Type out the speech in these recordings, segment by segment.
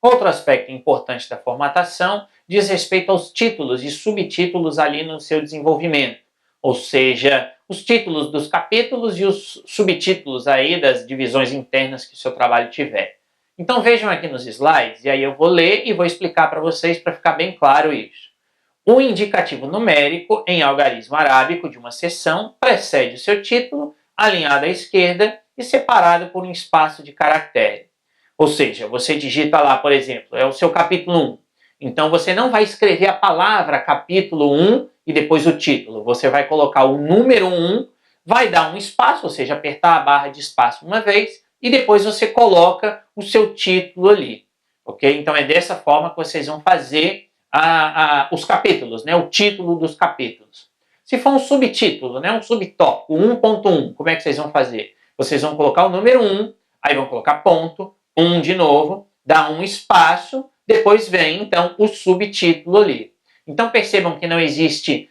Outro aspecto importante da formatação diz respeito aos títulos e subtítulos ali no seu desenvolvimento, ou seja, os títulos dos capítulos e os subtítulos aí das divisões internas que o seu trabalho tiver. Então vejam aqui nos slides, e aí eu vou ler e vou explicar para vocês para ficar bem claro isso. O indicativo numérico em algarismo arábico de uma seção precede o seu título, alinhado à esquerda e separado por um espaço de caractere. Ou seja, você digita lá, por exemplo, é o seu capítulo 1. Então você não vai escrever a palavra capítulo 1 e depois o título. Você vai colocar o número 1, vai dar um espaço, ou seja, apertar a barra de espaço uma vez e depois você coloca o seu título ali. Ok? Então é dessa forma que vocês vão fazer os capítulos, né? O título dos capítulos. Se for um subtítulo, né? Um subtópico, 1.1, como é que vocês vão fazer? Vocês vão colocar o número 1, aí vão colocar ponto, 1 de novo, dá um espaço, depois vem então o subtítulo ali. Então percebam que não existe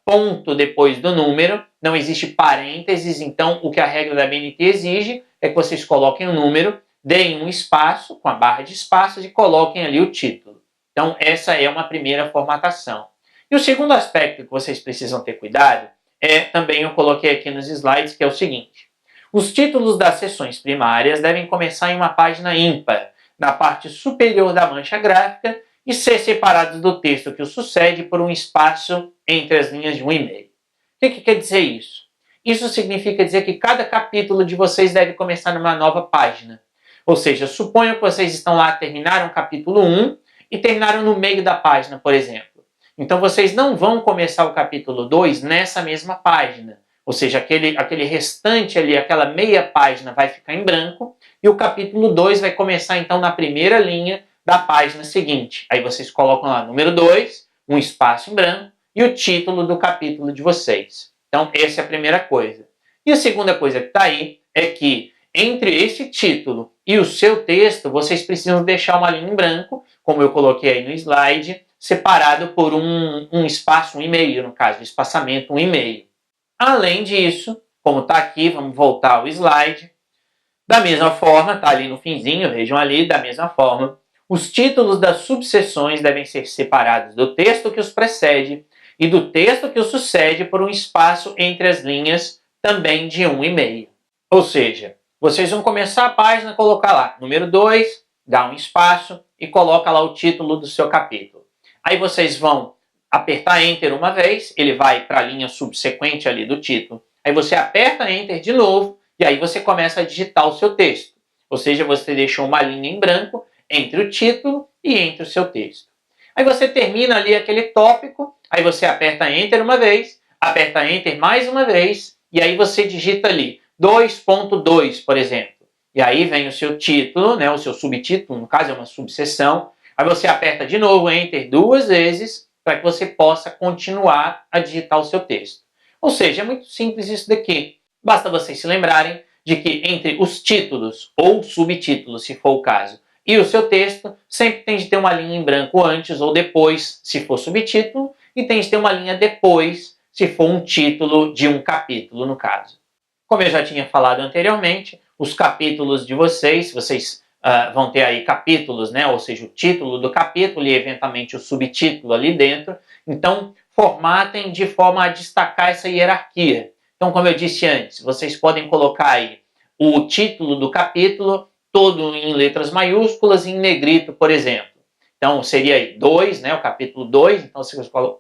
ponto depois do número, não existe parênteses, então o que a regra da BNT exige é que vocês coloquem o número, deem um espaço com a barra de espaços e coloquem ali o título. Então essa é uma primeira formatação. E o segundo aspecto que vocês precisam ter cuidado é, também eu coloquei aqui nos slides, que é o seguinte: os títulos das seções primárias devem começar em uma página ímpar, na parte superior da mancha gráfica, e ser separados do texto que o sucede por um espaço entre as linhas de um e-mail. O que quer dizer isso? Isso significa dizer que cada capítulo de vocês deve começar numa nova página. Ou seja, suponham que vocês estão lá, terminaram o capítulo 1 e terminaram no meio da página, por exemplo. Então vocês não vão começar o capítulo 2 nessa mesma página. Ou seja, aquele restante ali, aquela meia página vai ficar em branco e o capítulo 2 vai começar então na primeira linha da página seguinte. Aí vocês colocam lá número 2, um espaço em branco e o título do capítulo de vocês. Então essa é a primeira coisa. E a segunda coisa que está aí é que entre esse título e o seu texto, vocês precisam deixar uma linha em branco, como eu coloquei aí no slide, separado por um espaço, um e-mail, no caso, espaçamento, um e-mail. Além disso, como está aqui, vamos voltar ao slide, da mesma forma, está ali no finzinho, vejam ali, da mesma forma, os títulos das subseções devem ser separados do texto que os precede e do texto que os sucede por um espaço entre as linhas, também de um e-mail. Ou seja, vocês vão começar a página, colocar lá, número 2, dá um espaço e coloca lá o título do seu capítulo. Aí vocês vão apertar Enter uma vez, ele vai para a linha subsequente ali do título. Aí você aperta Enter de novo e aí você começa a digitar o seu texto. Ou seja, você deixou uma linha em branco entre o título e entre o seu texto. Aí você termina ali aquele tópico, aí você aperta Enter uma vez, aperta Enter mais uma vez e aí você digita ali 2.2, por exemplo. E aí vem o seu título, né, o seu subtítulo, no caso é uma subseção. Aí você aperta de novo Enter 2 vezes para que você possa continuar a digitar o seu texto. Ou seja, é muito simples isso daqui. Basta vocês se lembrarem de que entre os títulos ou subtítulos, se for o caso, e o seu texto, sempre tem de ter uma linha em branco antes ou depois, se for subtítulo, e tem de ter uma linha depois, se for um título de um capítulo, no caso. Como eu já tinha falado anteriormente, os capítulos de vocês vão ter aí capítulos, né? Ou seja, o título do capítulo e eventualmente o subtítulo ali dentro. Então, formatem de forma a destacar essa hierarquia. Então, como eu disse antes, vocês podem colocar aí o título do capítulo todo em letras maiúsculas e em negrito, por exemplo. Então, seria aí 2, né? O capítulo 2, então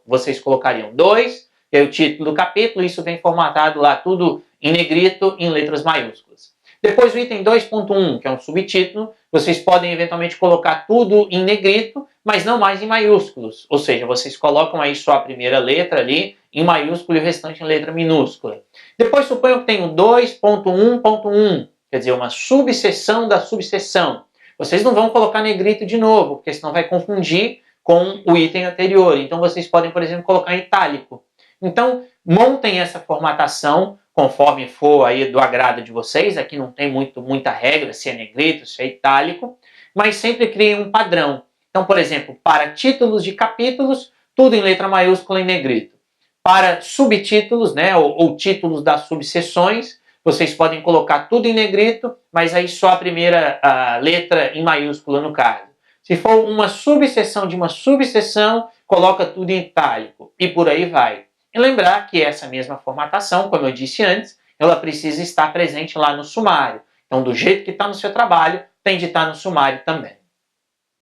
vocês colocariam 2, e aí o título do capítulo, isso vem formatado lá tudo em negrito, em letras maiúsculas. Depois o item 2.1, que é um subtítulo, vocês podem eventualmente colocar tudo em negrito, mas não mais em maiúsculos. Ou seja, vocês colocam aí só a primeira letra ali em maiúsculo e o restante em letra minúscula. Depois suponham que tem o 2.1.1, quer dizer, uma subseção da subseção. Vocês não vão colocar negrito de novo, porque senão vai confundir com o item anterior. Então vocês podem, por exemplo, colocar em itálico. Então, montem essa formatação conforme for aí do agrado de vocês. Aqui não tem muita regra, se é negrito, se é itálico, mas sempre criem um padrão. Então, por exemplo, para títulos de capítulos, tudo em letra maiúscula em negrito. Para subtítulos, né, ou títulos das subseções, vocês podem colocar tudo em negrito, mas aí só a primeira letra em maiúscula no caso. Se for uma subseção de uma subseção, coloca tudo em itálico e por aí vai. E lembrar que essa mesma formatação, como eu disse antes, ela precisa estar presente lá no sumário. Então, do jeito que está no seu trabalho, tem de estar no sumário também.